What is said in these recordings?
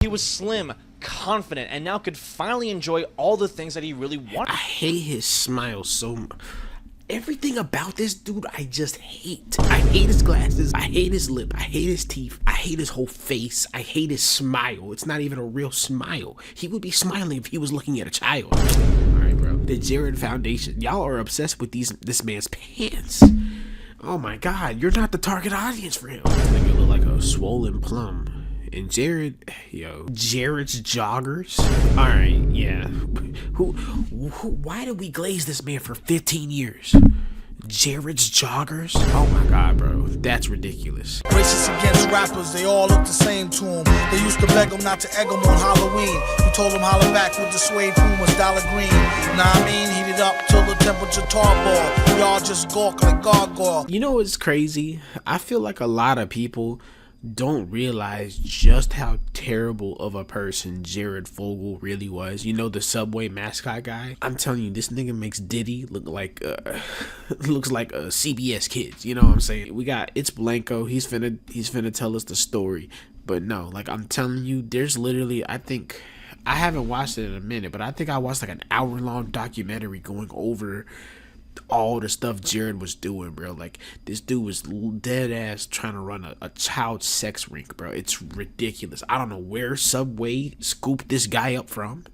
He was slim, confident, and now could finally enjoy all the things that he really wanted. I hate his smile so much. Everything about this dude, I just hate. I hate his glasses. I hate his lip. I hate his teeth. I hate his whole face. I hate his smile. It's not even a real smile. He would be smiling if he was looking at a child. Alright, bro. The Jared Foundation. Y'all are obsessed with this man's pants. Oh my god, you're not the target audience for him. This nigga look like a swollen plum. And Jared's joggers. All right, yeah. Why did we glaze this man for 15 years? Jared's joggers? Oh my god, bro, that's ridiculous. Racist against rappers, they all look the same to him. They used to beg him not to egg him on Halloween. He told him holler back with the suede Pumas, dollar green. Nah, I mean, heat it up till the temperature tarball. Y'all just gawk like gargoyle. You know what's crazy? I feel like a lot of people don't realize just how terrible of a person Jared Fogle really was. You know, the Subway mascot guy? I'm telling you, this nigga makes Diddy look like looks like a CBS Kids. You know what I'm saying? We got It'sBlanko. He's finna tell us the story. But no, like I'm telling you, there's literally, I think, I haven't watched it in a minute, but I think I watched like an hour-long documentary going over all the stuff Jared was doing, bro. Like, this dude was dead ass trying to run a child sex rink, bro. It's ridiculous. I don't know where Subway scooped this guy up from.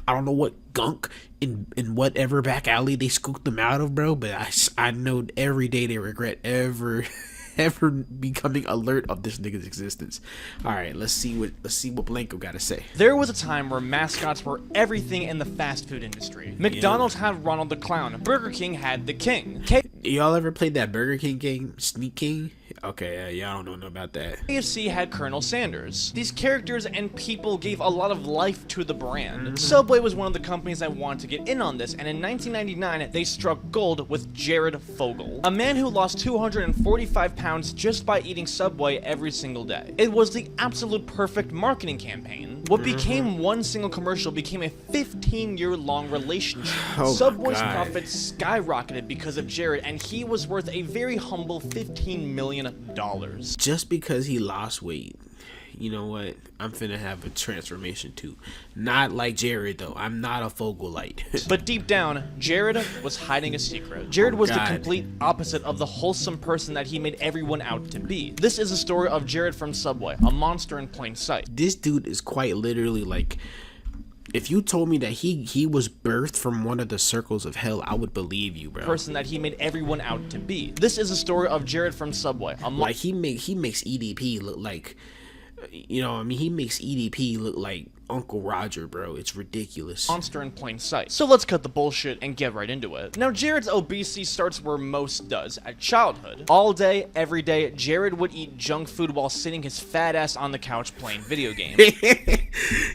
I don't know what gunk in whatever back alley they scooped them out of, bro. But I know every day they regret ever becoming alert of this nigga's existence. All right, let's see what Blanko got to say. There was a time where mascots were everything in the fast food industry. McDonald's had Ronald the Clown. Burger King had the King. Y'all ever played that Burger King game, Sneak King? Okay, y'all don't know about that. KFC had Colonel Sanders. These characters and people gave a lot of life to the brand. Subway was one of the companies that wanted to get in on this, and in 1999, they struck gold with Jared Fogle, a man who lost 245 pounds just by eating Subway every single day. It was the absolute perfect marketing campaign. What became one single commercial became a 15-year-long relationship. Oh Subway's profits skyrocketed because of Jared, and he was worth a very humble $15 million. Just because he lost weight, you know what? I'm finna have a transformation too. Not like Jared though. I'm not a Fogelite. But deep down, Jared was hiding a secret. Jared was the complete opposite of the wholesome person that he made everyone out to be. This is a story of Jared from Subway, a monster in plain sight. This dude is quite literally like, if you told me that he was birthed from one of the circles of hell, I would believe you, bro. Person that he made everyone out to be. This is a story of Jared from Subway. Like he makes EDP look like, you know, I mean, he makes EDP look like Uncle Roger, bro. It's ridiculous. Monster in plain sight. So let's cut the bullshit and get right into it. Now, Jared's obesity starts where most does, at childhood. All day, every day, Jared would eat junk food while sitting his fat ass on the couch playing video games.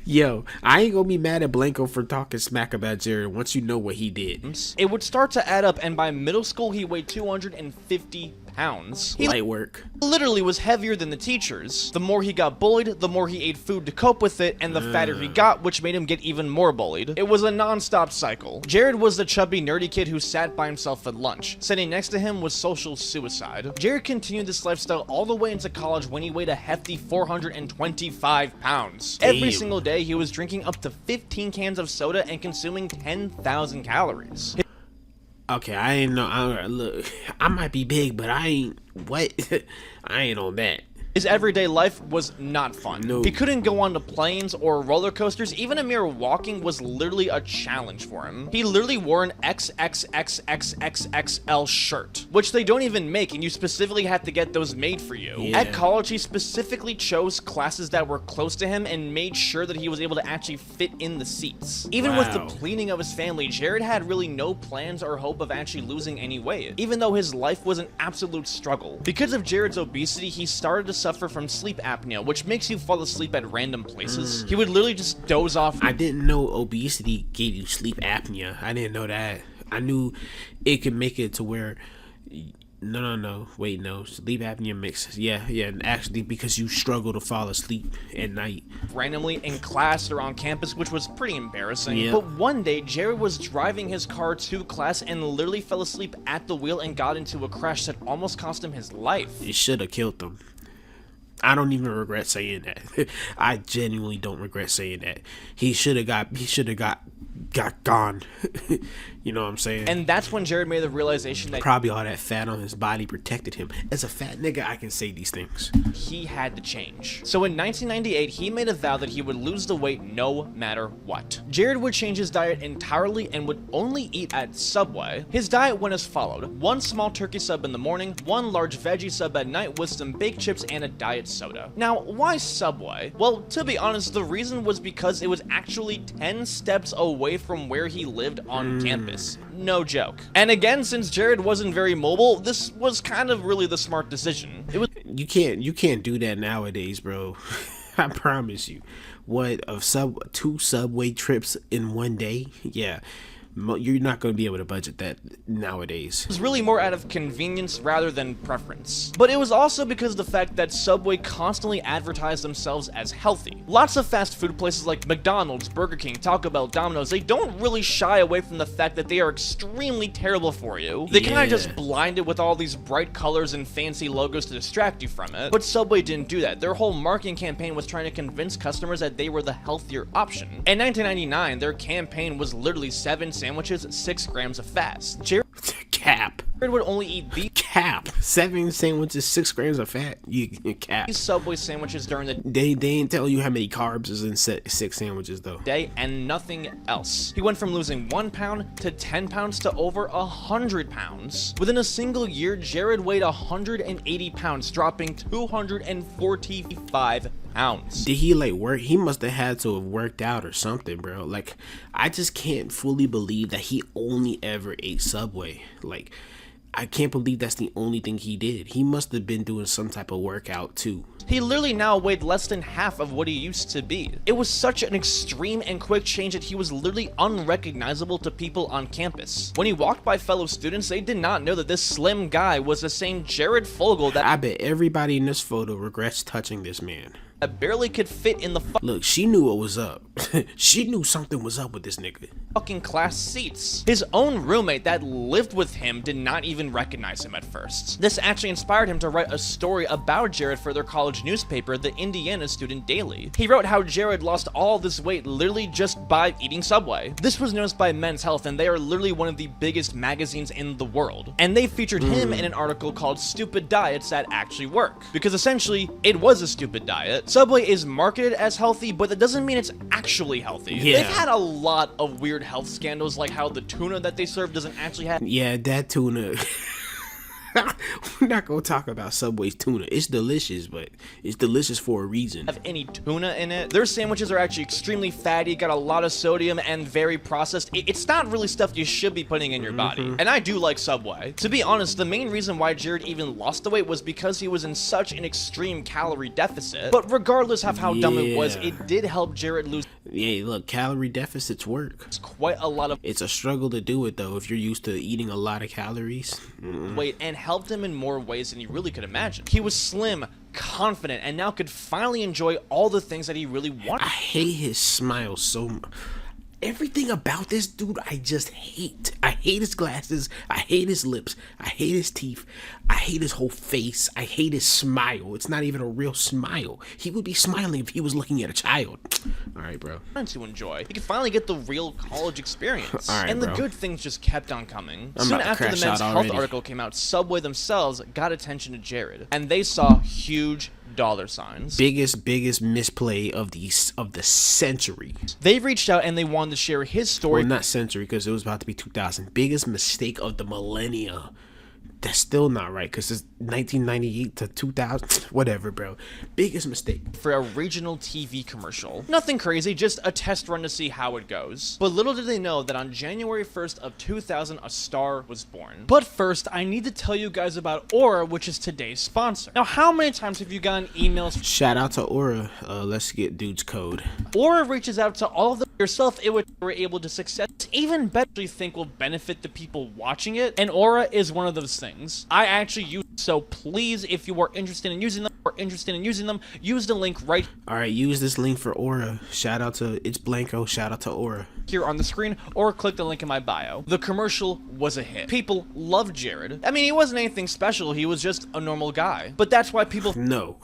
Yo, I ain't gonna be mad at Blanko for talking smack about Jared once you know what he did. It would start to add up, and by middle school, he weighed 250 pounds. He light work. Literally was heavier than the teachers. The more he got bullied, the more he ate food to cope with it, and the fatter he got, which made him get even more bullied. It was a non-stop cycle. Jared was the chubby, nerdy kid who sat by himself at lunch. Sitting next to him was social suicide. Jared continued this lifestyle all the way into college when he weighed a hefty 425 pounds. Damn. Every single day, he was drinking up to 15 cans of soda and consuming 10,000 calories. Okay, I ain't know. Look, I might be big, but I ain't. What? I ain't on that. His everyday life was not fun. No. He couldn't go onto planes or roller coasters. Even a mere walking was literally a challenge for him. He literally wore an XXXXXXL shirt, which they don't even make, and you specifically had to get those made for you. Yeah. At college, he specifically chose classes that were close to him and made sure that he was able to actually fit in the seats. Even with the pleading of his family, Jared had really no plans or hope of actually losing any weight, even though his life was an absolute struggle. Because of Jared's obesity, he started to suffer from sleep apnea, which makes you fall asleep at random places. He would literally just doze off. I didn't know obesity gave you sleep apnea. I didn't know that. I knew it could make it to where no, wait, no, sleep apnea makes, yeah, actually, because you struggle to fall asleep at night randomly in class or on campus, which was pretty embarrassing. Yeah. But one day, Jared was driving his car to class and literally fell asleep at the wheel and got into a crash that almost cost him his life. It should have killed him. I don't even regret saying that. I genuinely don't regret saying that. He should have got gone. You know what I'm saying? And that's when Jared made the realization that probably all that fat on his body protected him. As a fat nigga, I can say these things. he had to change. So in 1998, he made a vow that he would lose the weight no matter what. Jared would change his diet entirely and would only eat at Subway. His diet went as followed: 1 small turkey sub in the morning, 1 large veggie sub at night with some baked chips and a diet soda. Now, why Subway? Well, to be honest, the reason was because it was actually 10 steps away from where he lived on campus. No joke. And again, since Jared wasn't very mobile, this was kind of really the smart decision. It was You can't do that nowadays, bro. I promise you. What, of 2 Subway trips in one day? Yeah. You're not going to be able to budget that nowadays. really more out of convenience rather than preference. But it was also because of the fact that Subway constantly advertised themselves as healthy. Lots of fast food places like McDonald's, Burger King, Taco Bell, Domino's, they don't really shy away from the fact that they are extremely terrible for you. They kind of just blind it with all these bright colors and fancy logos to distract you from it. But Subway didn't do that. Their whole marketing campaign was trying to convince customers that they were the healthier option. In 1999, their campaign was literally 7 sandwiches, 6 grams of fat. Jared Cap. would only eat these Cap. 7 sandwiches, 6 grams of fat. You cap. Subway sandwiches during the They ain't tell you how many carbs is in 6 sandwiches though. day and nothing else. He went from losing 1 pound to 10 pounds to over 100 pounds. Within a single year, Jared weighed 180 pounds, dropping 245 pounds. Did he like work? He must have had to have worked out or something, bro. Like, I just can't fully believe that he only ever ate Subway. Like, I can't believe that's the only thing he did. He must have been doing some type of workout too. He literally now weighed less than half of what he used to be. It was such an extreme and quick change that he was literally unrecognizable to people on campus. When he walked by fellow students, they did not know that this slim guy was the same Jared Fogle that I bet everybody in this photo regrets touching this man. barely could fit in the Look, she knew what was up. She knew something was up with this nigga. fucking class seats. His own roommate that lived with him did not even recognize him at first. This actually inspired him to write a story about Jared for their college newspaper, the Indiana Student Daily. He wrote how Jared lost all this weight literally just by eating Subway. This was noticed by Men's Health, and they are literally one of the biggest magazines in the world. And they featured him in an article called Stupid Diets That Actually Work. Because essentially, it was a stupid diet. Subway is marketed as healthy, but that doesn't mean it's actually healthy. Yeah. They've had a lot of weird health scandals, like how the tuna that they serve doesn't actually have Yeah, that tuna. We're not gonna talk about Subway's tuna. It's delicious, but it's delicious for a reason. any tuna in it. Their sandwiches are actually extremely fatty, got a lot of sodium, and very processed. It's not really stuff you should be putting in your body. And I do like Subway. To be honest, the main reason why Jared even lost the weight was because he was in such an extreme calorie deficit. But regardless of how dumb it was, Yeah. it did help Jared lose Yeah, look, calorie deficits work. quite a lot of It's a struggle to do it though if you're used to eating a lot of calories. weight and helped him in more ways than he really could imagine. He was slim, confident, and now could finally enjoy all the things that he really wanted. I hate his smile so much. Everything about this dude, I just hate. I hate his glasses. I hate his lips. I hate his teeth. I hate his whole face. I hate his smile. It's not even a real smile. He would be smiling if he was looking at a child. All right, bro. To enjoy. He could finally get the real college experience. All right, and the bro. good things just kept on coming. I'm Soon about to after the crash Men's out Health already. article came out, Subway themselves got attention to Jared. And they saw huge dollar signs. Biggest misplay of the century. They reached out and they wanted to share his story. Well, not century because it was about to be 2000. Biggest mistake of the millennia. That's still not right because it's 1998 to 2000. Whatever, bro. Biggest mistake. For a regional TV commercial. Nothing crazy, just a test run to see how it goes. But little did they know that on January 1st of 2000, a star was born. But first, I need to tell you guys about OUTTA, which is today's sponsor. Now, how many times have you gotten emails? Shout out to Aura. Let's get dude's code. OUTTA reaches out to all of them yourself, it would were able to success. Even better, you think will benefit the people watching it, and OUTTA is one of those things. I actually use, so please, if you are interested in using them or interested in using them, use the link right Alright, use this link for Aura. Shout out to It'sBlanko, shout out to Aura. here on the screen, or click the link in my bio. The commercial was a hit. People loved Jared. I mean, he wasn't anything special, he was just a normal guy. But that's why people No,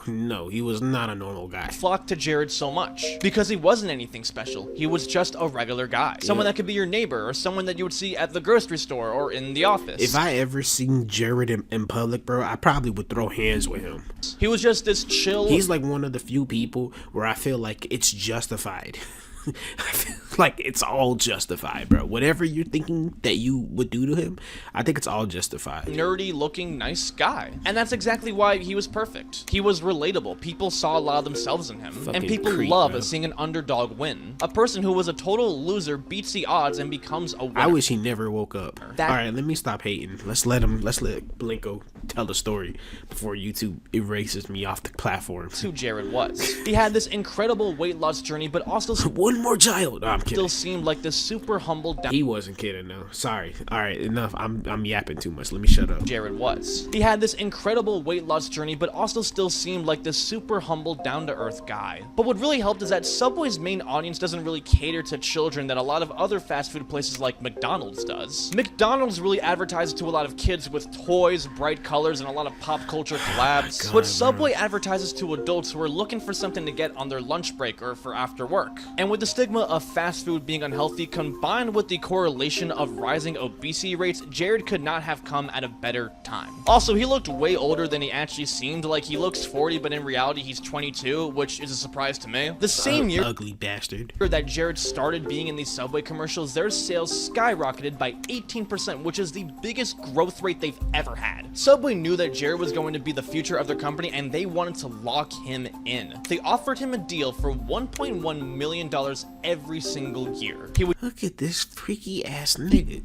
he was not a normal guy. flocked to Jared so much. Because he wasn't anything special. He was just a regular guy. Someone that could be your neighbor, or someone that you would see at the grocery store, or in the office. If I ever seen Jared in public, bro, I probably would throw hands with him. He was just this chill... He's like one of the few people where I feel like it's justified. I feel like it's all justified, bro. Whatever you're thinking that you would do to him, I think it's all justified. nerdy looking nice guy. And that's exactly why he was perfect. He was relatable. People saw a lot of themselves in him. Fucking and people creep, love bro. seeing an underdog win. A person who was a total loser beats the odds and becomes a winner. I wish he never woke up. That- All right, let me stop hating. Let's let Blanko tell the story before YouTube erases me off the platform. who Jared was. He had this incredible weight loss journey, but also One more child. No, I'm kidding. still seemed like this super humble down He wasn't kidding though. Sorry. All right, enough. I'm yapping too much. Let me shut up. Jared was. He had this incredible weight loss journey, but also still seemed like this super humble, down-to-earth guy. But what really helped is that Subway's main audience doesn't really cater to children that a lot of other fast food places like McDonald's does. McDonald's really advertises to a lot of kids with toys, bright colors, and a lot of pop culture collabs. But Subway advertises to adults who are looking for something to get on their lunch break or for after work. And with the stigma of fast food being unhealthy combined with the correlation of rising obesity rates, Jared could not have come at a better time. Also, he looked way older than he actually seemed. Like, he looks 40, but in reality he's 22, which is a surprise to me. The same year Ugly bastard. that Jared started being in these Subway commercials, their sales skyrocketed by 18%, which is the biggest growth rate they've ever had. Subway knew that Jared was going to be the future of their company, and they wanted to lock him in. They offered him a deal for $1.1 million every single year. He would Look at this freaky ass nigga.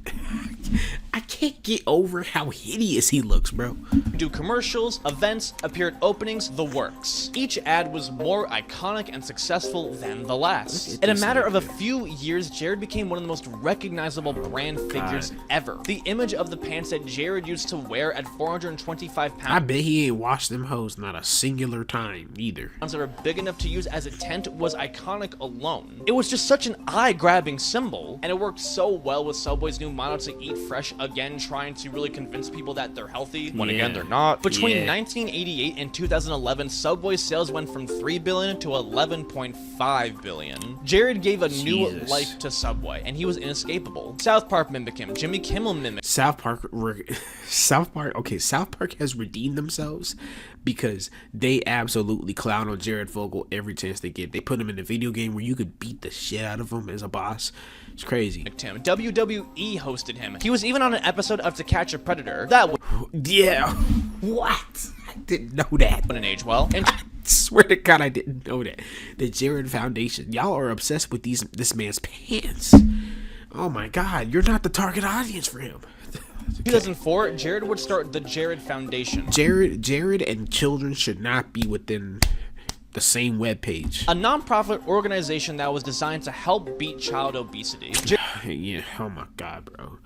I can't get over how hideous he looks, bro. do commercials, events, appear at openings, the works. Each ad was more iconic and successful than the last. In a matter of a few years, Jared became one of the most recognizable brand figures ever. The image of the pants that Jared used to wear at 425 I pounds bet he ain't washed them hoes not a singular time either. that are big enough to use as a tent was iconic alone. It was just such an eye-grabbing symbol, and it worked so well with Subway's new motto to eat fresh again, trying to really convince people that they're healthy, when again they're not. Between 1988 and 2011, Subway's sales went from $3 billion to $11.5 billion. Jared gave a new life to Subway, and he was inescapable. South Park mimicked him, Jimmy Kimmel mimicked South Park has redeemed themselves because they absolutely clown on Jared Fogle every chance they get. They put him in a video game where you could beat the shit out of him as a boss. It's crazy. him. WWE hosted him. He was even on an episode of To Catch a Predator. That Yeah. What? I didn't know that. wouldn't age well. And I swear to God, I didn't know that. The Jared Foundation. Y'all are obsessed with this man's pants. Oh my God, you're not the target audience for him. 2004, Jared would start the Jared Foundation, Jared and children should not be within the same webpage. a non-profit organization that was designed to help beat child obesity. Yeah, oh my God, bro.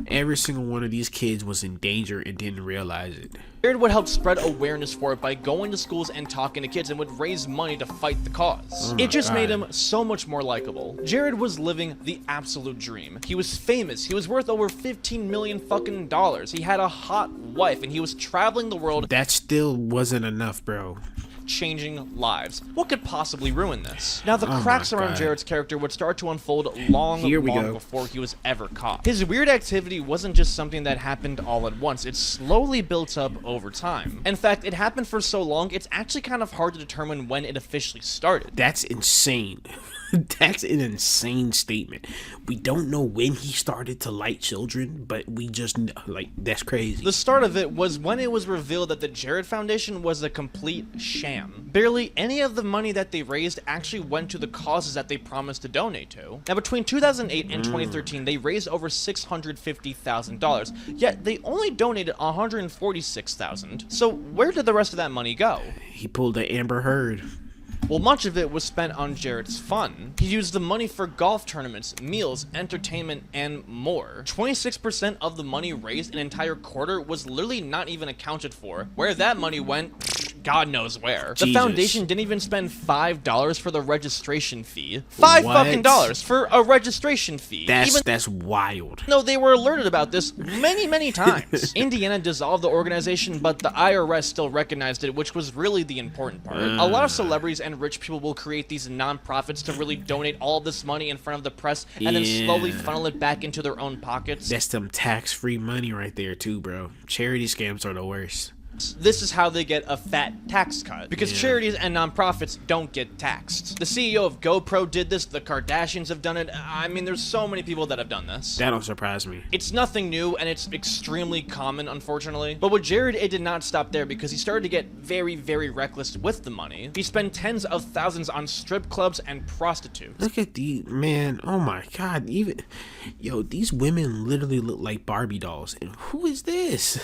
Every single one of these kids was in danger and didn't realize it. Jared would help spread awareness for it by going to schools and talking to kids, and would raise money to fight the cause. It just made him so much more likable. Jared was living the absolute dream. He was famous. He was worth over $15 million fucking dollars. He had a hot wife, and he was traveling the world That still wasn't enough, bro. changing lives. What could possibly ruin this? Now, the cracks my around God. Jared's character would start to unfold long before he was ever caught. His weird activity wasn't just something that happened all at once. It slowly built up over time. In fact, it happened for so long, it's actually kind of hard to determine when it officially started. That's insane. That's an insane statement. We don't know when he started to like children, but we just know, like, that's crazy. The start of it was when it was revealed that the Jared Foundation was a complete sham. Barely any of the money that they raised actually went to the causes that they promised to donate to. Now, between 2008 and 2013, they raised over $650,000, yet they only donated $146,000. So where did the rest of that money go? He pulled the Amber Heard. Well, much of it was spent on Jared's fun. He used the money for golf tournaments, meals, entertainment, and more. 26% of the money raised an entire quarter was literally not even accounted for. Where that money went, God knows where. The Jesus. foundation didn't even spend $5 for the registration fee. $5 What? fucking dollars for a registration fee. That's wild. No, they were alerted about this many times. Indiana dissolved the organization, but the IRS still recognized it, which was really the important part. A lot of celebrities and rich people will create these non-profits to really donate all this money in front of the press and then slowly funnel it back into their own pockets. That's them tax-free money right there too, bro. Charity scams are the worst. This is how they get a fat tax cut, because charities and nonprofits don't get taxed. The CEO of GoPro did this, the Kardashians have done it. I mean, there's so many people that have done this. That don't surprise me. It's nothing new, and it's extremely common, unfortunately. But with Jared, it did not stop there, because he started to get very reckless with the money. He spent tens of thousands on strip clubs and prostitutes. Look at these, man. Oh my God. These women literally look like Barbie dolls. And who is this?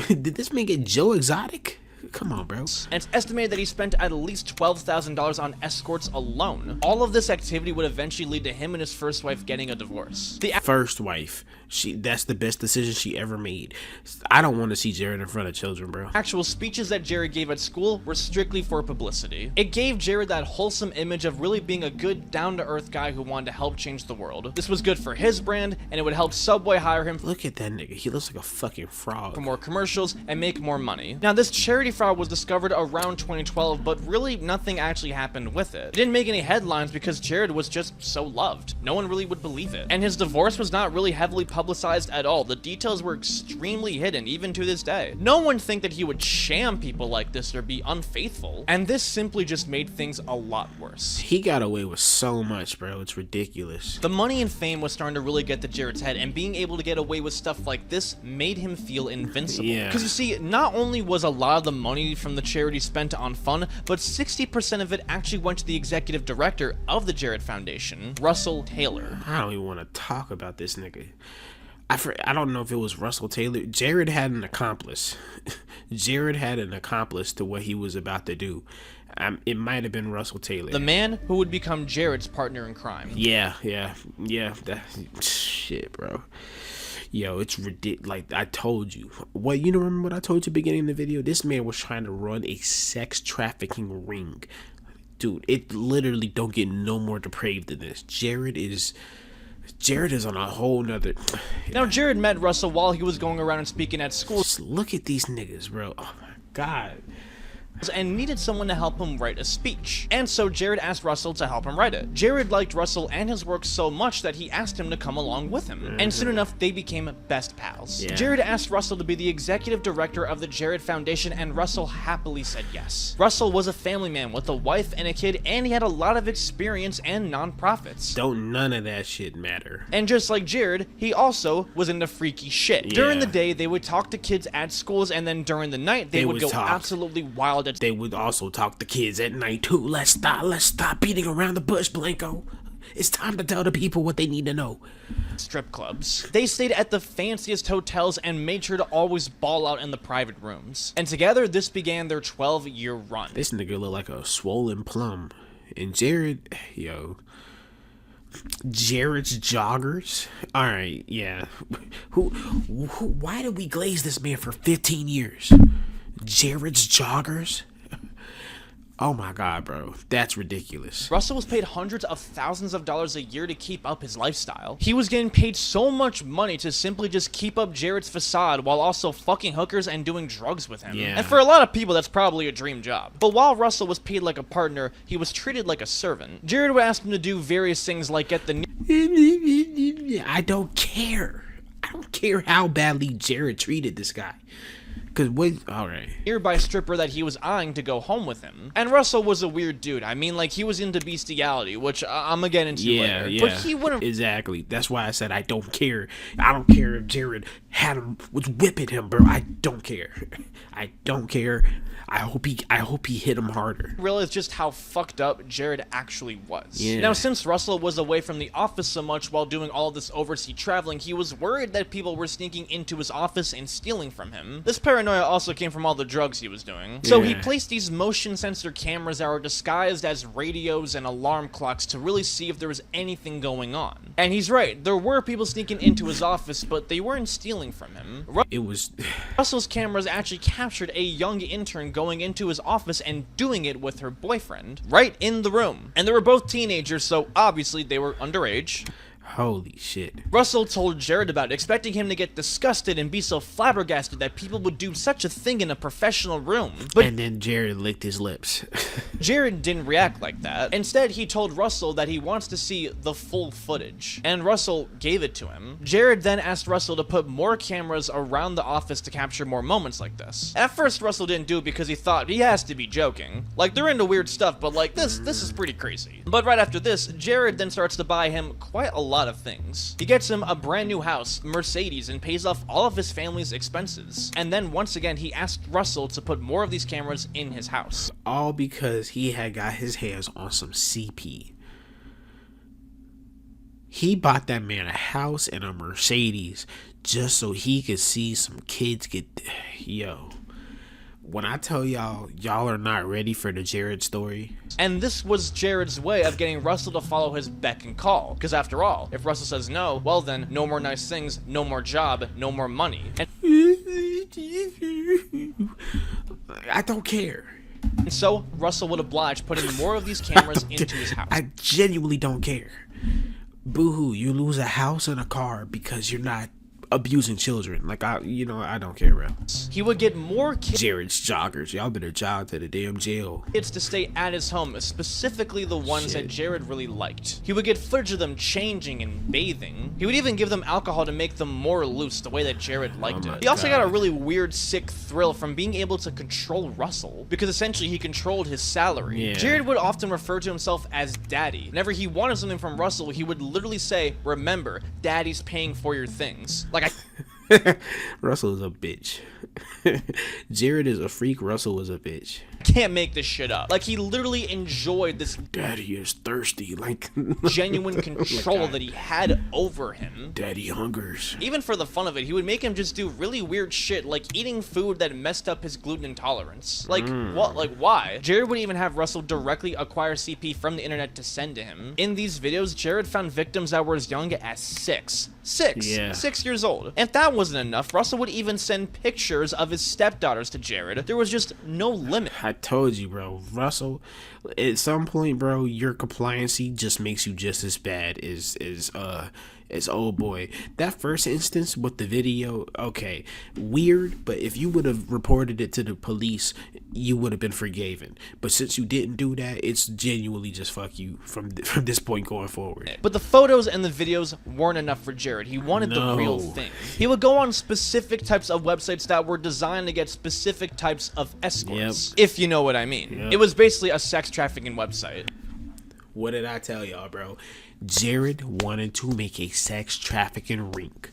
Did this man get Joe Exotic? Come on, bro. And it's estimated that he spent at least $12,000 on escorts alone. All of this activity would eventually lead to him and his first wife getting a divorce. The first wife. That's the best decision she ever made. I don't want to see Jared in front of children, bro. Actual speeches that Jared gave at school were strictly for publicity. It gave Jared that wholesome image of really being a good, down-to-earth guy who wanted to help change the world. This was good for his brand, and it would help Subway hire him. Look at that nigga. He looks like a fucking frog. For more commercials and make more money. Now, this charity fraud was discovered around 2012, but really nothing actually happened with it. It didn't make any headlines because Jared was just so loved. No one really would believe it. And his divorce was not really heavily publicized at all. The details were extremely hidden, even to this day. No one think that he would sham people like this or be unfaithful. And this simply just made things a lot worse. He got away with so much, bro. It's ridiculous. The money and fame was starting to really get to Jared's head, and being able to get away with stuff like this made him feel invincible. Yeah. Because you see, not only was a lot of the money from the charity spent on fun, but 60% of it actually went to the executive director of the Jared Foundation, Russell Taylor. I don't even want to talk about this nigga. I don't know if it was Russell Taylor. Jared had an accomplice. Jared had an accomplice to what he was about to do. It might have been Russell Taylor. The man who would become Jared's partner in crime. Yeah. Shit, bro. Yo, it's ridiculous. Like I told you. You remember what I told you at the beginning of the video? This man was trying to run a sex trafficking ring. Dude, it literally don't get no more depraved than this. Jared is on a whole nother. Now, Jared met Russell while he was going around and speaking at schools. Just look at these niggas, bro. Oh my God. And needed someone to help him write a speech. And so Jared asked Russell to help him write it. Jared liked Russell and his work so much that he asked him to come along with him. And soon enough, they became best pals. Yeah. Jared asked Russell to be the executive director of the Jared Foundation, and Russell happily said yes. Russell was a family man with a wife and a kid, and he had a lot of experience and nonprofits. Don't none of that shit matter. And just like Jared, he also was into freaky shit. Yeah. During the day, they would talk to kids at schools, and then during the night, they would go absolutely wild. They would also talk to kids at night too. Let's stop beating around the bush, Blanko. It's time to tell the people what they need to know. Strip clubs. They stayed at the fanciest hotels and made sure to always ball out in the private rooms. And together, this began their 12-year run. This nigga look like a swollen plum. And Jared's joggers. All right, yeah. Why did we glaze this man for 15 years? Jared's joggers. Oh my God, bro. That's ridiculous. Russell was paid hundreds of thousands of dollars a year to keep up his lifestyle. He was getting paid so much money to simply just keep up Jared's facade while also fucking hookers and doing drugs with him. Yeah. And for a lot of people, that's probably a dream job. But while Russell was paid like a partner, he was treated like a servant. Jared would ask him to do various things like get the... I don't care. I don't care how badly Jared treated this guy. Alright. Nearby stripper that he was eyeing to go home with him. And Russell was a weird dude. I mean, like, he was into bestiality, which I'm gonna get into later. Yeah. But he wouldn't... Exactly. That's why I said I don't care. I don't care if Jared was whipping him, bro. I don't care. I don't care. I hope he hit him harder. Realize just how fucked up Jared actually was. Yeah. Now, since Russell was away from the office so much while doing all this overseas traveling, he was worried that people were sneaking into his office and stealing from him. This paranoia paranoia also came from all the drugs he was doing. So he Yeah. placed these motion sensor cameras that were disguised as radios and alarm clocks to really see if there was anything going on. And he's right, there were people sneaking into his office, but they weren't stealing from him. It was Russell's cameras actually captured a young intern going into his office and doing it with her boyfriend right in the room. And they were both teenagers, so obviously they were underage. holy shit. Russell told Jared about it, expecting him to get disgusted and be so flabbergasted that people would do such a thing in a professional room. But And then Jared licked his lips. Jared didn't react like that. Instead, he told Russell that he wants to see the full footage, and Russell gave it to him. Jared then asked Russell to put more cameras around the office to capture more moments like this. At first, Russell didn't do it because he thought he has to be joking. Like, they're into weird stuff, but like, this is pretty crazy. But right after this, Jared then starts to buy him quite a lot of things. He gets him a brand new house, Mercedes, and pays off all of his family's expenses. And then once again, he asked Russell to put more of these cameras in his house. All because he had got his hands on some CP. He bought that man a house and a Mercedes just so he could see some kids get... Yo. When I tell y'all are not ready for the Jared story. And this was Jared's way of getting Russell to follow his beck and call. Because after all, if Russell says no, well then, no more nice things, no more job, no more money. And I don't care. so, Russell would oblige, putting more of these cameras into his house. I genuinely don't care. Boo-hoo, you lose a house and a car because you're not abusing children. Like, I don't care, bro. He would get more kids Jared's joggers. Y'all better jog to the damn jail. to stay at his home, specifically the ones that Shit. Jared really liked. He would get footage of them changing and bathing. He would even give them alcohol to make them more loose, the way that Jared liked my it. He also God. got a really weird, sick thrill from being able to control Russell, because essentially he controlled his salary. Yeah. Jared would often refer to himself as Daddy. Whenever he wanted something from Russell, he would literally say, "Remember, Daddy's paying for your things." Like, Russell is a bitch. Jared is a freak. Russell is a bitch. can't make this shit up. Like, he literally enjoyed this Daddy is thirsty. Like, genuine control that he had over him. Daddy hungers. Even for the fun of it, he would make him just do really weird shit, like eating food that messed up his gluten intolerance. Like, what? Like, why? Jared would even have Russell directly acquire CP from the internet to send to him. In these videos, Jared found victims that were as young as 6. Yeah. 6 years old. If that wasn't enough, Russell would even send pictures of his stepdaughters to Jared. There was just no limit. I told you, bro. Russell, at some point, bro, your compliancy just makes you just as bad as old boy. That first instance with the video, okay, weird, but if you would have reported it to the police, you would have been forgiven. But since you didn't do that, it's genuinely just fuck you from this point going forward. But the photos and the videos weren't enough for Jared. He wanted the real No. thing. He would go on specific types of websites that were designed to get specific types of escorts, if you know what I mean. Yep. It was basically a sex trafficking website. What did I tell y'all, bro? Jared wanted to make a sex trafficking rink.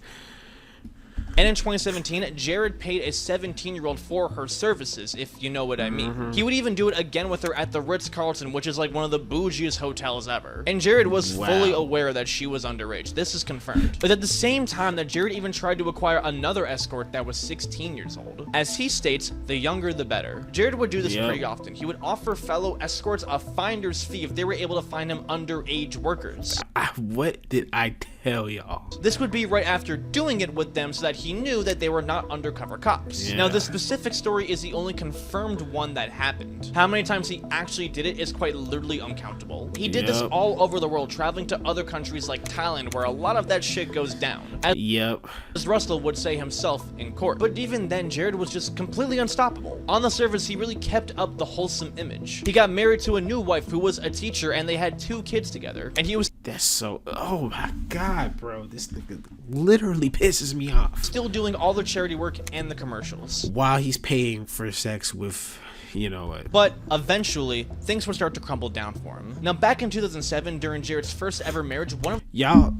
And in 2017, Jared paid a 17-year-old for her services, if you know what I mean. He would even do it again with her at the Ritz-Carlton, which is like one of the bougiest hotels ever. And Jared was fully aware that she was underage. This is confirmed. But at the same time that Jared even tried to acquire another escort that was 16 years old. As he states, the younger the better. Jared would do this pretty often. He would offer fellow escorts a finder's fee if they were able to find him underage workers. What did I tell y'all? This would be right after doing it with them so that he knew that they were not undercover cops. Yeah. Now, this specific story is the only confirmed one that happened. How many times he actually did it is quite literally uncountable. He did this Yep. all over the world, traveling to other countries like Thailand, where a lot of that shit goes down. Yep. As Russell would say himself in court. But even then, Jared was just completely unstoppable. On the surface, he really kept up the wholesome image. He got married to a new wife who was a teacher, and they had 2 kids together. And he was That's so... Oh, my God, bro. This nigga literally pisses me off. still doing all the charity work and the commercials. While he's paying for sex with... You know what? But eventually, things would start to crumble down for him. Now, back in 2007, during Jared's first ever marriage, one of Y'all...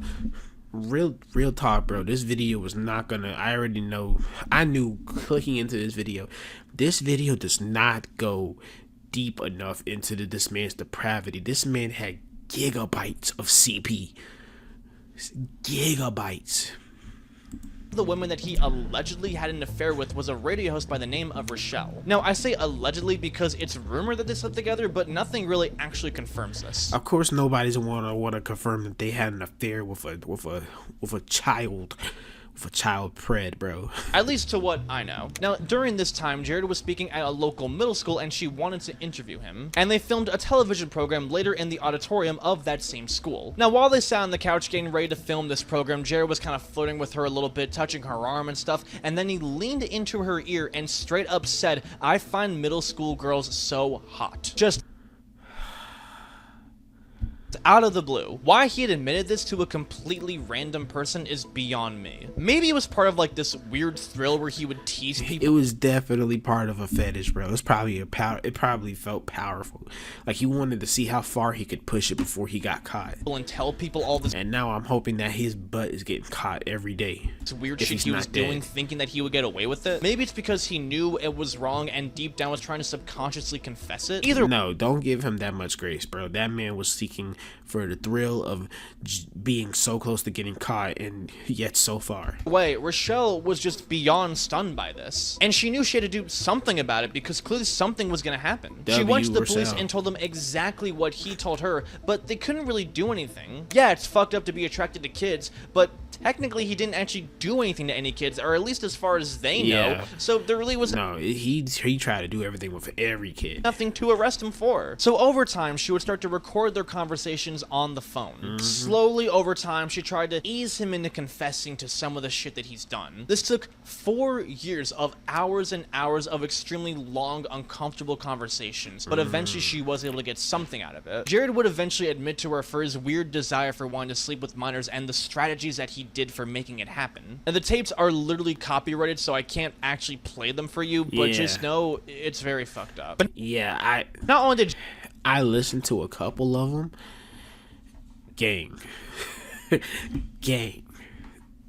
Real talk, bro. This video was not gonna... I already know... I knew clicking into this video does not go deep enough into this man's depravity. This man had gigabytes of CP. Gigabytes. the women that he allegedly had an affair with was a radio host by the name of Rochelle. Now, I say allegedly because it's rumored that they slept together, but nothing really actually confirms this. Of course, nobody's want to confirm that they had an affair with a child. With a child pred, bro. At least to what I know. Now, during this time, Jared was speaking at a local middle school and she wanted to interview him. And they filmed a television program later in the auditorium of that same school. Now, while they sat on the couch getting ready to film this program, Jared was kind of flirting with her a little bit, touching her arm and stuff. And then he leaned into her ear and straight up said, "I find middle school girls so hot." Just out of the blue. Why he had admitted this to a completely random person is beyond me. Maybe it was part of like this weird thrill where he would tease people. It was definitely part of a fetish, bro. It probably felt powerful. Like he wanted to see how far he could push it before he got caught. And tell people all this. And now I'm hoping that his butt is getting caught every day. It's weird shit he was doing, thinking that he would get away with it. Maybe it's because he knew it was wrong and deep down was trying to subconsciously confess it. No, don't give him that much grace, bro. That man was seeking for the thrill of being so close to getting caught and yet so far. Rochelle was just beyond stunned by this. And she knew she had to do something about it because clearly something was going to happen. She went to the police and told them exactly what he told her, but they couldn't really do anything. Yeah, it's fucked up to be attracted to kids, but technically he didn't actually do anything to any kids, or at least as far as they know. So there really was he tried to do everything with every kid. Nothing to arrest him for. So over time, she would start to record their conversations on the phone. Slowly over time, she tried to ease him into confessing to some of the shit that he's done. This took 4 years of hours and hours of extremely long, uncomfortable conversations, but eventually she was able to get something out of it. Jared would eventually admit to her for his weird desire for wanting to sleep with minors and the strategies that he did for making it happen. And the tapes are literally copyrighted, so I can't actually play them for you, but just know it's very fucked up. But yeah, not only did I listened to a couple of them. Gang.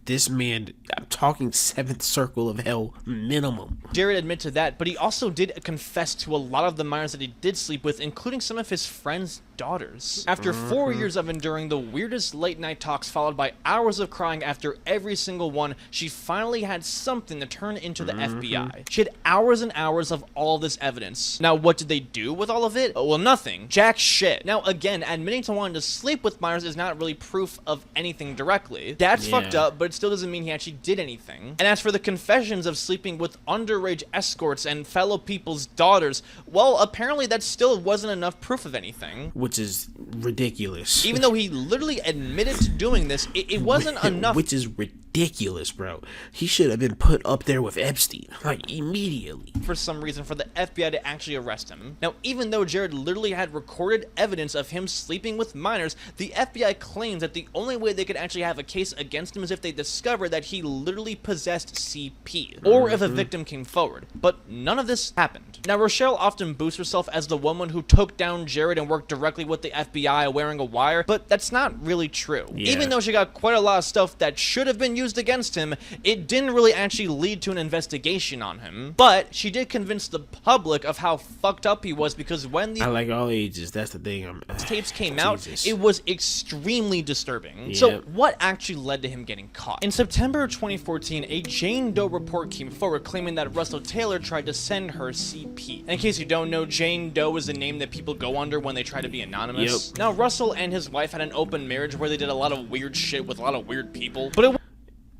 This man, I'm talking 7th circle of hell minimum. Jared admitted to that, but he also did confess to a lot of the minors that he did sleep with, including some of his friends' daughters. After 4 years of enduring the weirdest late night talks followed by hours of crying after every single one, she finally had something to turn into the FBI. She had hours and hours of all this evidence. Now, what did they do with all of it? Well, nothing. Jack shit. Now, again, admitting to wanting to sleep with minors is not really proof of anything directly. That's fucked up, but it still doesn't mean he actually did anything. And as for the confessions of sleeping with underage escorts and fellow people's daughters, well, apparently that still wasn't enough proof of anything. Which is ridiculous. Even though he literally admitted to doing this, it wasn't enough. Which is ridiculous, bro. He should have been put up there with Epstein, like, immediately. For some reason, for the FBI to actually arrest him. Now, even though Jared literally had recorded evidence of him sleeping with minors, the FBI claims that the only way they could actually have a case against him is if they discover that he literally possessed CP, or if a victim came forward. But none of this happened. Now, Rochelle often boasts herself as the woman who took down Jared and worked directly with the FBI wearing a wire, but that's not really true. Even though she got quite a lot of stuff that should have been used against him, it didn't really actually lead to an investigation on him. But she did convince the public of how fucked up he was, because when the I like all ages, that's the thing. Tapes came out, it was extremely disturbing. So what actually led to him getting caught? In September of 2014, a Jane Doe report came forward claiming that Russell Taylor tried to send her CP. And in case you don't know, Jane Doe is the name that people go under when they try to be anonymous. Now, Russell and his wife had an open marriage where they did a lot of weird shit with a lot of weird people, but it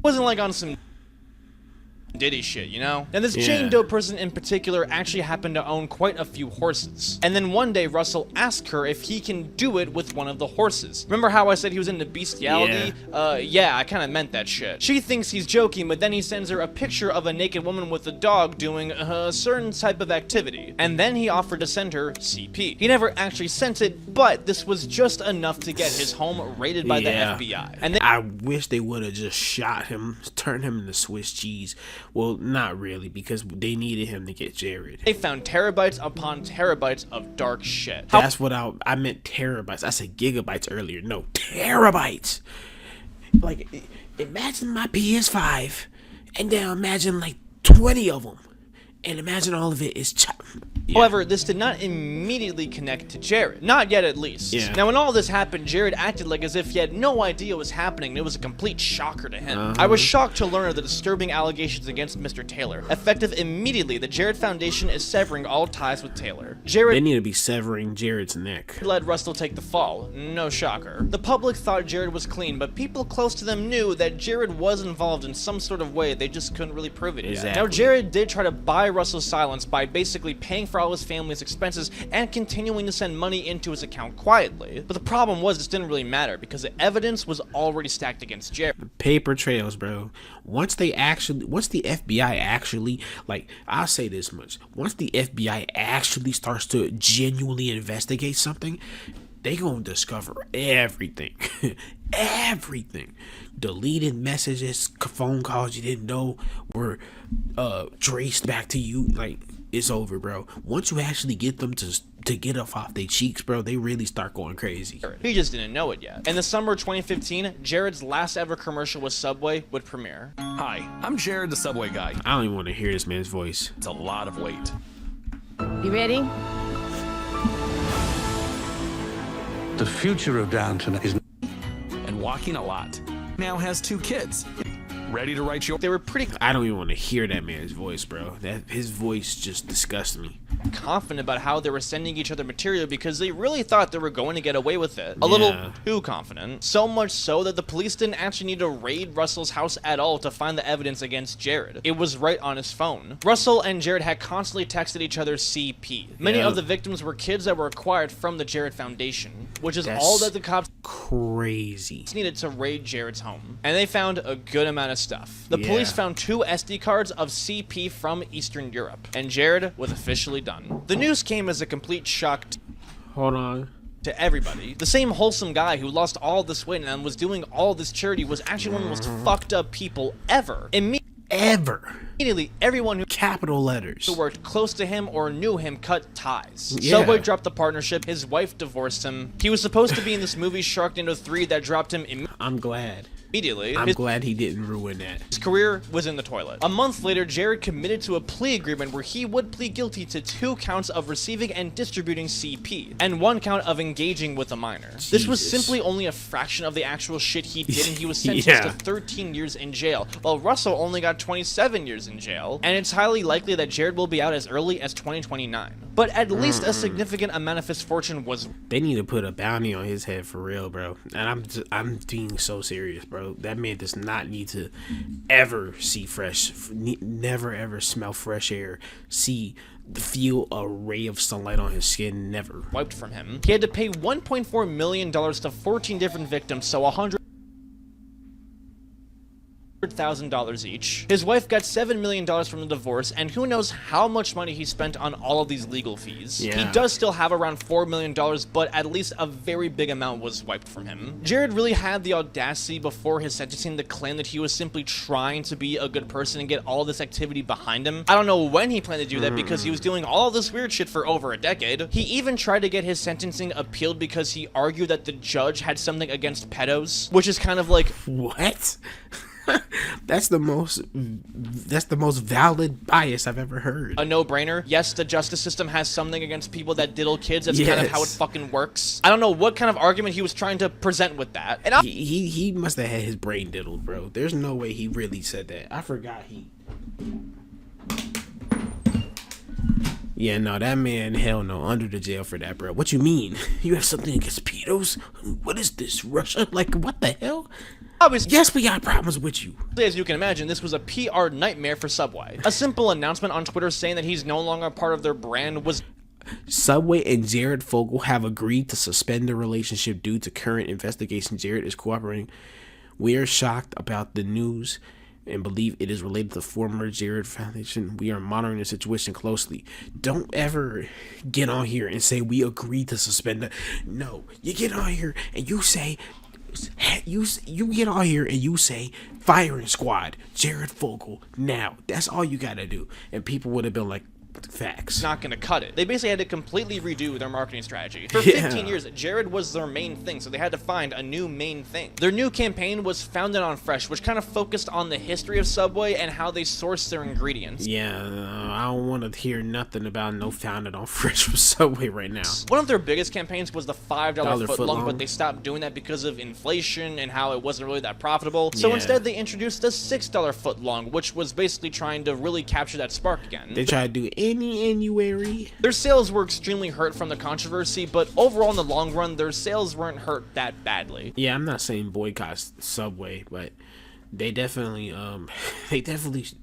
wasn't like on some Diddy shit, you know? And this Jane Doe person in particular actually happened to own quite a few horses. And then one day, Russell asked her if he can do it with one of the horses. Remember how I said he was into bestiality? Yeah, I kind of meant that shit. She thinks he's joking, but then he sends her a picture of a naked woman with a dog doing a certain type of activity. And then he offered to send her CP. He never actually sent it, but this was just enough to get his home raided by the FBI. And I wish they would have just shot him, turned him into Swiss cheese. Well, not really, because they needed him to get Jared. They found terabytes upon terabytes of dark shit. That's what I meant, terabytes. I said gigabytes earlier. No, terabytes. Like, imagine my PS5, and then imagine like 20 of them. And imagine all of it is However, this did not immediately connect to Jared. Not yet, at least. Yeah. Now, when all this happened, Jared acted like as if he had no idea what was happening, and it was a complete shocker to him. I was shocked to learn of the disturbing allegations against Mr. Taylor. Effective immediately, the Jared Foundation is severing all ties with Taylor. They need to be severing Jared's neck. Let Russell take the fall. No shocker. The public thought Jared was clean, but people close to them knew that Jared was involved in some sort of way. They just couldn't really prove it yet. Now, Jared did try to buy Russell's silence by basically paying for all his family's expenses and continuing to send money into his account quietly. But the problem was this didn't really matter because the evidence was already stacked against Jared. Paper trails, bro. Once the FBI actually, like, I'll say this much. Once the FBI actually starts to genuinely investigate something, they gonna discover everything. Everything. Deleted messages, phone calls you didn't know were traced back to you. Like, it's over, bro. Once you actually get them to get off their cheeks, bro, they really start going crazy. He just didn't know it yet. In the summer of 2015, Jared's last ever commercial with Subway would premiere. Hi, I'm Jared, the Subway guy. I don't even want to hear this man's voice. It's a lot of weight. You ready? The future of Downton is... And walking a lot. Now has 2 kids. Ready to write your... They were pretty I don't even want to hear that man's voice, bro. His voice just disgusts me. confident about how they were sending each other material because they really thought they were going to get away with it. A little too confident. So much so that the police didn't actually need to raid Russell's house at all to find the evidence against Jared. It was right on his phone. Russell and Jared had constantly texted each other CP. Many of the victims were kids that were acquired from the Jared Foundation, which is all that the cops crazy needed to raid Jared's home. And they found a good amount of stuff. The police found 2 SD cards of CP from Eastern Europe, and Jared was officially done. The news came as a complete shock to everybody. The same wholesome guy who lost all this weight and was doing all this charity was actually one of the most fucked up people ever. Immediately, everyone who capital letters who worked close to him or knew him cut ties. Subway dropped the partnership. His wife divorced him. He was supposed to be in this movie Sharknado 3 that dropped him I'm glad he didn't ruin that. His career was in the toilet. A month later, Jared committed to a plea agreement where he would plead guilty to 2 counts of receiving and distributing CP, and 1 count of engaging with a minor. This was simply only a fraction of the actual shit he did, and he was sentenced to 13 years in jail, while Russell only got 27 years in jail, and it's highly likely that Jared will be out as early as 2029. But at least a significant amount of his fortune was... They need to put a bounty on his head for real, bro. And I'm being so serious, bro. That man does not need to ever see never ever smell fresh air, feel a ray of sunlight on his skin, never. Wiped from him. He had to pay $1.4 million to 14 different victims, so $100,000 each. His wife got $7 million from the divorce, and who knows how much money he spent on all of these legal fees. He does still have around $4 million, but at least a very big amount was wiped from him. Jared really had the audacity before his sentencing to claim that he was simply trying to be a good person and get all this activity behind him. I don't know when he planned to do that because he was doing all this weird shit for over a decade. He even tried to get his sentencing appealed because he argued that the judge had something against pedos, which is kind of like... What? That's the most valid bias I've ever heard. A no-brainer. Yes, the justice system has something against people that diddle kids. That's kind of how it fucking works. I don't know what kind of argument he was trying to present with that. And he must have had his brain diddled, bro. There's no way he really said that. I forgot Yeah, no, that man, hell no, under the jail for that, bro. What you mean? You have something against pedos? What is this, Russia? Like, what the hell? Yes, we got problems with you. As you can imagine, this was a PR nightmare for Subway. A simple announcement on Twitter saying that he's no longer part of their brand was... Subway and Jared Fogle have agreed to suspend the relationship due to current investigation. Jared is cooperating. We are shocked about the news and believe it is related to former Jared Foundation. We are monitoring the situation closely. Don't ever get on here and say we agreed to suspend it. No, you get on here and you say... You get on here and you say firing squad Jared Fogle now. That's all you gotta do, and people would have been like, Facts. Not gonna cut it. They basically had to completely redo their marketing strategy. For Yeah. 15 years, Jared was their main thing, so they had to find a new main thing. Their new campaign was Founded on Fresh, which kind of focused on the history of Subway and how they source their ingredients. Yeah, I don't want to hear nothing about no Founded on Fresh from Subway right now. One of their biggest campaigns was the $5 $5 footlong, but they stopped doing that because of inflation and how it wasn't really that profitable. So Yeah. instead, they introduced the $6 footlong, which was basically trying to really capture that spark again. They try to do Annuary. Their sales were extremely hurt from the controversy, but overall in the long run, their sales weren't hurt that badly. Yeah, I'm not saying boycott Subway, but they definitely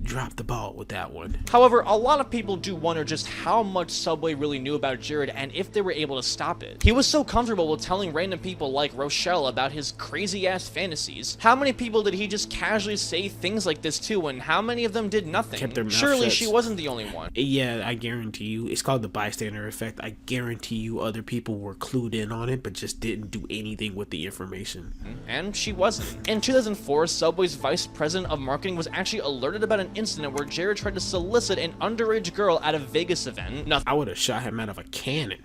dropped the ball with that one. However, a lot of people do wonder just how much Subway really knew about Jared and if they were able to stop it. He was so comfortable with telling random people like Rochelle about his crazy-ass fantasies. How many people did he just casually say things like this to, and how many of them did nothing? Kept their mouth Surely shut. she wasn't the only one. Yeah, I guarantee you. It's called the bystander effect. I guarantee you other people were clued in on it, but just didn't do anything with the information. And she wasn't. In 2004, Subway's vice president of marketing was actually alerted about an incident where Jared tried to solicit an underage girl at a Vegas event. I would have shot him out of a cannon.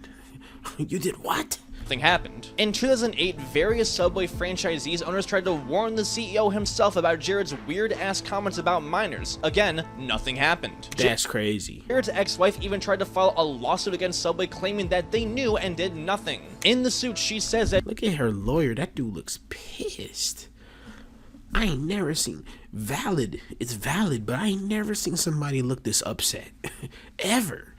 You did what? Nothing happened. In 2008, various Subway franchisees owners tried to warn the CEO himself about Jared's weird-ass comments about minors. Again, nothing happened. That's crazy. Jared's ex-wife even tried to file a lawsuit against Subway claiming that they knew and did nothing. In the suit, she says that— Look at her lawyer. That dude looks pissed. I ain't never seen it's valid, but I ain't never seen somebody look this upset. Ever.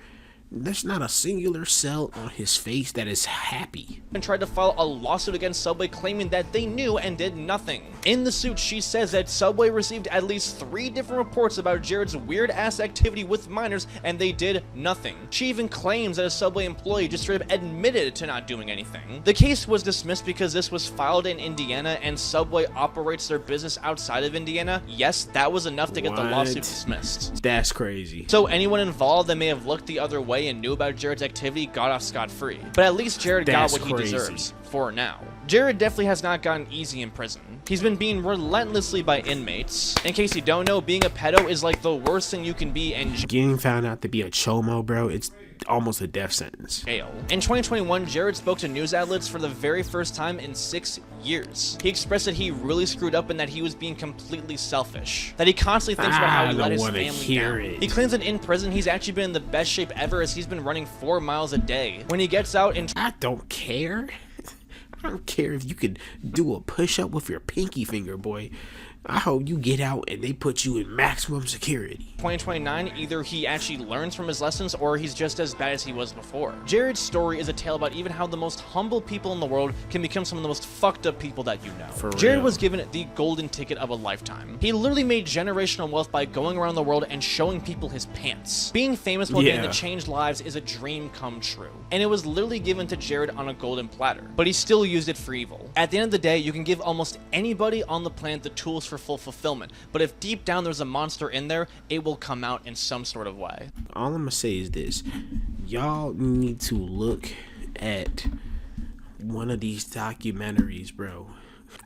There's not a singular cell on his face that is happy. And tried to file a lawsuit against Subway claiming that they knew and did nothing. In the suit, she says that Subway received at least 3 different reports about Jared's weird-ass activity with minors, and they did nothing. She even claims that a Subway employee just straight up admitted to not doing anything. The case was dismissed because this was filed in Indiana, and Subway operates their business outside of Indiana. Yes, that was enough to get the lawsuit dismissed. That's crazy. So anyone involved that may have looked the other way and knew about Jared's activity got off scot-free. But at least Jared got what he deserves. For now. Jared definitely has not gotten easy in prison. He's been beaten relentlessly by inmates. In case you don't know, being a pedo is like the worst thing you can be, and Getting found out to be a chomo, bro, it's almost a death sentence. jail. In 2021, Jared spoke to news outlets for the very first time in 6 years. He expressed that he really screwed up and that he was being completely selfish. That he constantly thinks about how he let his family down. He claims that in prison, he's actually been in the best shape ever as he's been running 4 miles a day. When he gets out in I don't care. I don't care if you could do a push-up with your pinky finger, boy. I hope you get out and they put you in maximum security. 2029, either he actually learns from his lessons or he's just as bad as he was before. Jared's story is a tale about even how the most humble people in the world can become some of the most fucked up people that you know. For Jared real. was given the golden ticket of a lifetime. He literally made generational wealth by going around the world and showing people his pants. Being famous while getting to change lives is a dream come true. And it was literally given to Jared on a golden platter. But he still used it for evil. At the end of the day, you can give almost anybody on the planet the tools for full fulfillment. But if deep down there's a monster in there, it will come out in some sort of way. All I'm gonna say is this. Y'all need to look at one of these documentaries, bro.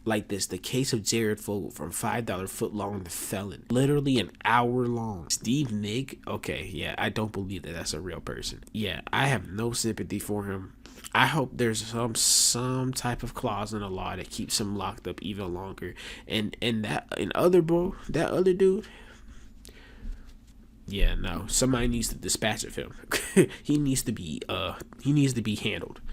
Like this, the case of Jared Fogle from $5 footlong to felon. Literally an hour long. Steve Nick? Okay, yeah, I don't believe that that's a real person. Yeah, I have no sympathy for him. I hope there's some type of clause in the law that keeps him locked up even longer. And that other dude. Yeah, no. Somebody needs to dispatch of him. He needs to be handled.